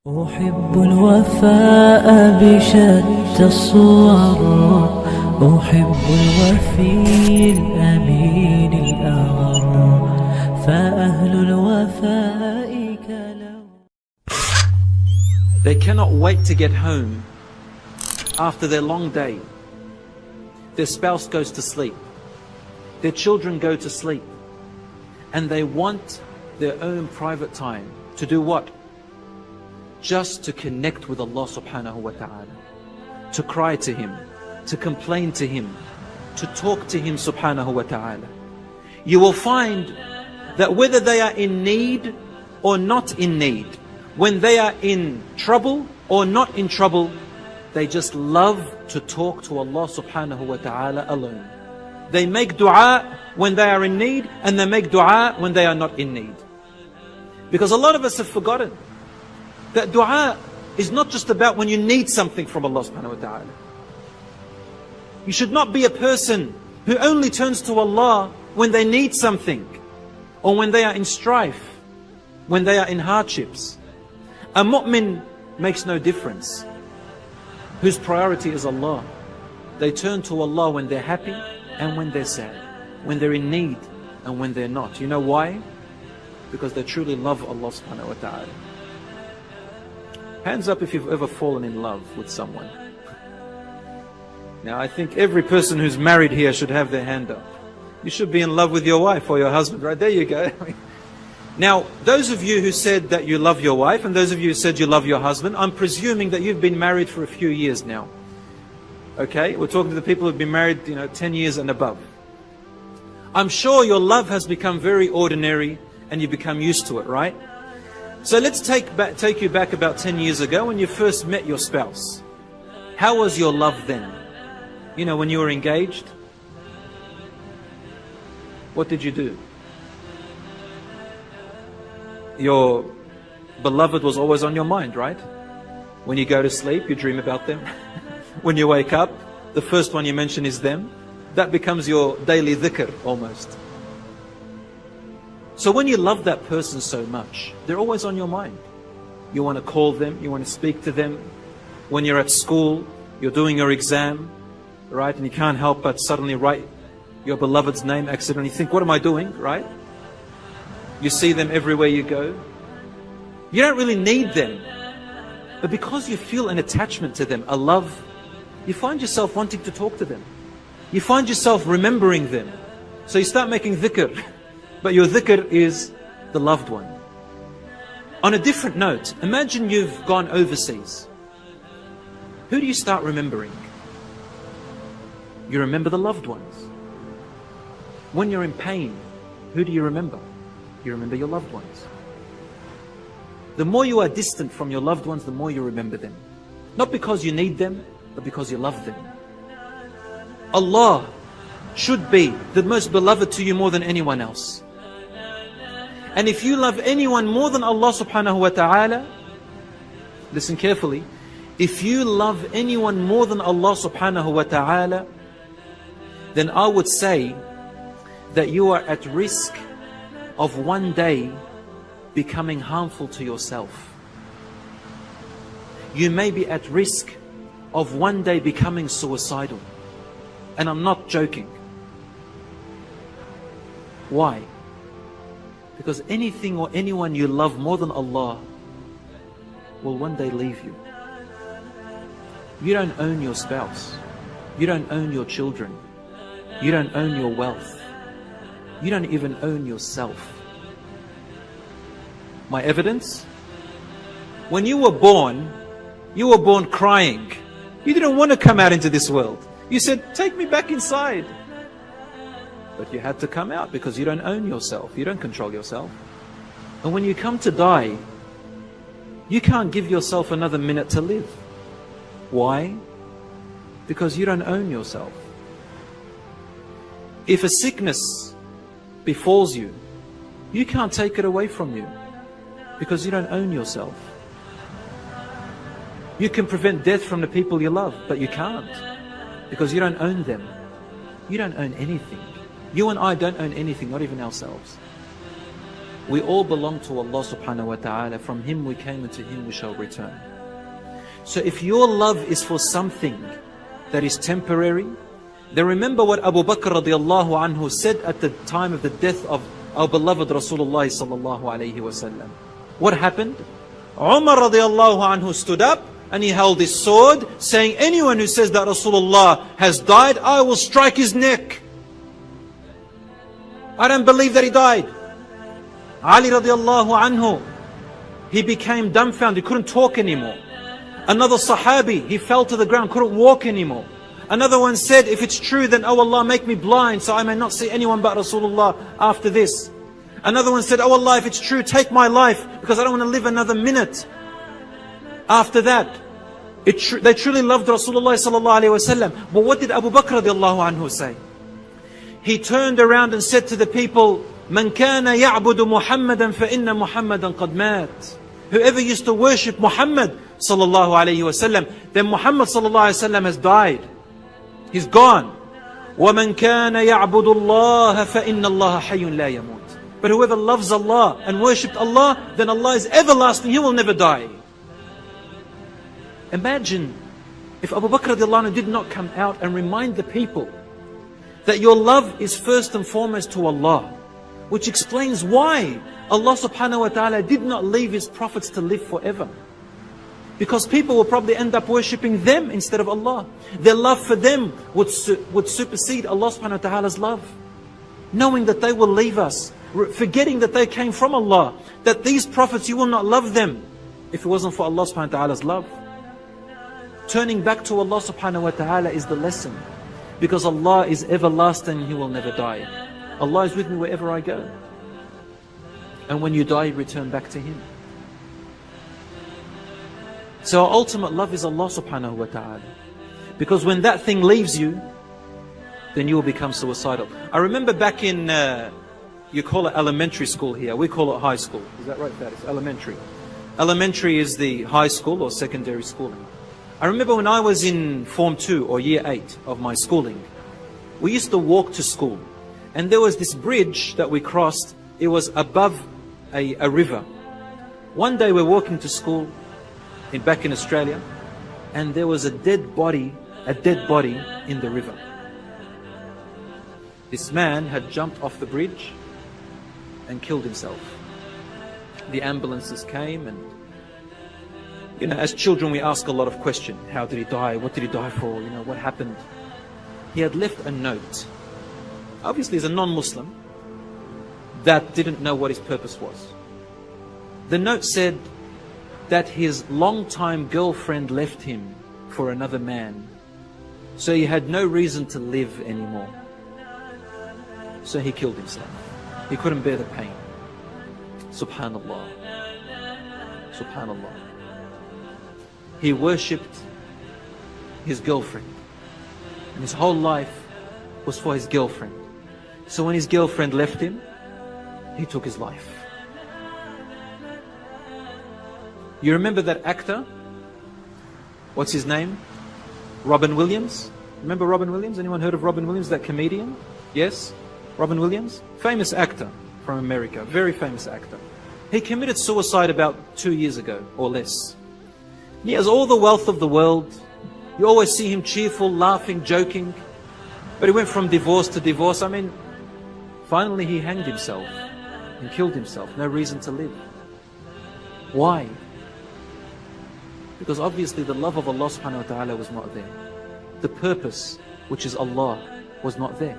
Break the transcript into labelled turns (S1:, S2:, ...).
S1: أحب الوفاء بشتى الصور، أحب الوفي الأمين الأغر، فأهل الوفاء كلو.
S2: They cannot wait to get home after their long day. Their spouse goes to sleep, their children go to sleep, and they want their own private time to do what? Just to connect with Allah subhanahu wa ta'ala, to cry to Him, to complain to Him, to talk to Him subhanahu wa ta'ala. You will find that whether they are in need or not in need, when they are in trouble or not in trouble, they just love to talk to Allah subhanahu wa ta'ala alone. They make dua when they are in need, and they make dua when they are not in need. Because a lot of us have forgotten that dua is not just about when you need something from Allah subhanahu wa ta'ala. You should not be a person who only turns to Allah when they need something, or when they are in strife, when they are in hardships. A mu'min makes no difference. Whose priority is Allah. They turn to Allah when they're happy and when they're sad, when they're in need and when they're not. You know why? Because they truly love Allah subhanahu wa ta'ala. Hands up if you've ever fallen in love with someone. Now I think every person who's married here should have their hand up. You should be in love with your wife or your husband, right? There you go. Now, those of you who said that you love your wife, and those of you who said you love your husband, I'm presuming that you've been married for a few years now. Okay? We're talking to the people who've been married, 10 years and above. I'm sure your love has become very ordinary and you become used to it, right? So let's take you back about 10 years ago when you first met your spouse. How was your love then? When you were engaged, what did you do? Your beloved was always on your mind, right? When you go to sleep, you dream about them. When you wake up, the first one you mention is them. That becomes your daily dhikr almost. So when you love that person so much, they're always on your mind. You want to call them, you want to speak to them. When you're at school, you're doing your exam, right? And you can't help but suddenly write your beloved's name accidentally. You think, what am I doing, right? You see them everywhere you go. You don't really need them. But because you feel an attachment to them, a love, you find yourself wanting to talk to them. You find yourself remembering them. So you start making dhikr. But your dhikr is the loved one. On a different note, imagine you've gone overseas. Who do you start remembering? You remember the loved ones. When you're in pain, who do you remember? You remember your loved ones. The more you are distant from your loved ones, the more you remember them. Not because you need them, but because you love them. Allah should be the most beloved to you more than anyone else. And if you love anyone more than Allah subhanahu wa ta'ala, listen carefully, if you love anyone more than Allah subhanahu wa ta'ala, then I would say that you are at risk of one day becoming harmful to yourself. You may be at risk of one day becoming suicidal. And I'm not joking. Why? Because anything or anyone you love more than Allah will one day leave you. You don't own your spouse. You don't own your children. You don't own your wealth. You don't even own yourself. My evidence? When you were born crying. You didn't want to come out into this world. You said, take me back inside. But you had to come out because you don't own yourself. You don't control yourself. And when you come to die, you can't give yourself another minute to live. Why? Because you don't own yourself. If a sickness befalls you, you can't take it away from you because you don't own yourself. You can prevent death from the people you love, but you can't because you don't own them. You don't own anything. You and I don't own anything, not even ourselves. We all belong to Allah subhanahu wa ta'ala. From Him we came and to Him we shall return. So if your love is for something that is temporary, then remember what Abu Bakr radiallahu anhu said at the time of the death of our beloved Rasulullah sallallahu alayhi wa sallam. What happened? Umar radiallahu anhu stood up and he held his sword, saying, anyone who says that Rasulullah has died, I will strike his neck. I don't believe that he died. Ali radiallahu anhu, he became dumbfounded, he couldn't talk anymore. Another Sahabi, he fell to the ground, couldn't walk anymore. Another one said, if it's true, then oh Allah, make me blind so I may not see anyone but Rasulullah after this. Another one said, oh Allah, if it's true, take my life because I don't want to live another minute after that. They truly loved Rasulullah sallallahu alayhi wa sallam. But what did Abu Bakr radiallahu anhu say? He turned around and said to the people, Man kana ya'budu Muhammadan fa inna Muhammadan qad mat. Whoever used to worship Muhammad sallallahu alayhi wa sallam, then Muhammad sallallahu alayhi wa sallam has died. He's gone. وَمَنْ كَانَ يَعْبُدُ اللَّهَ فَإِنَّ اللَّهَ حَيٌّ لَا يَمُوتُ. But whoever loves Allah and worshipped Allah, then Allah is everlasting, He will never die. Imagine if Abu Bakr radiallahu anhu did not come out and remind the people that your love is first and foremost to Allah, which explains why Allah subhanahu wa ta'ala did not leave His prophets to live forever. Because people will probably end up worshipping them instead of Allah. Their love for them would supersede Allah subhanahu wa ta'ala's love. Knowing that they will leave us, forgetting that they came from Allah, that these prophets, you will not love them if it wasn't for Allah subhanahu wa ta'ala's love. Turning back to Allah subhanahu wa ta'ala is the lesson. Because Allah is everlasting, He will never die. Allah is with me wherever I go. And when you die, you return back to Him. So our ultimate love is Allah subhanahu wa ta'ala. Because when that thing leaves you, then you will become suicidal. I remember back in, you call it elementary school here. We call it high school. Is that right, Faris? Elementary. Elementary is the high school or secondary schooling. I remember when I was in Form 2 or Year 8 of my schooling, we used to walk to school. And there was this bridge that we crossed. It was above a river. One day we're walking to school back in Australia, and there was a dead body in the river. This man had jumped off the bridge and killed himself. The ambulances came, and you know, as children we ask a lot of questions. How did he die? What did he die for? You know, what happened? He had left a note. Obviously, as a non-Muslim, that didn't know what his purpose was. The note said that his long-time girlfriend left him for another man. So he had no reason to live anymore. So he killed himself. He couldn't bear the pain. Subhanallah. Subhanallah. He worshipped his girlfriend. And his whole life was for his girlfriend. So when his girlfriend left him, he took his life. You remember that actor? What's his name? Robin Williams. Remember Robin Williams? Anyone heard of Robin Williams, that comedian? Yes? Robin Williams? Famous actor from America. Very famous actor. He committed suicide about 2 years ago or less. He has all the wealth of the world. You always see him cheerful, laughing, joking. But he went from divorce to divorce. I mean, finally he hanged himself and killed himself. No reason to live. Why? Because obviously the love of Allah subhanahu wa ta'ala was not there. The purpose, which is Allah, was not there.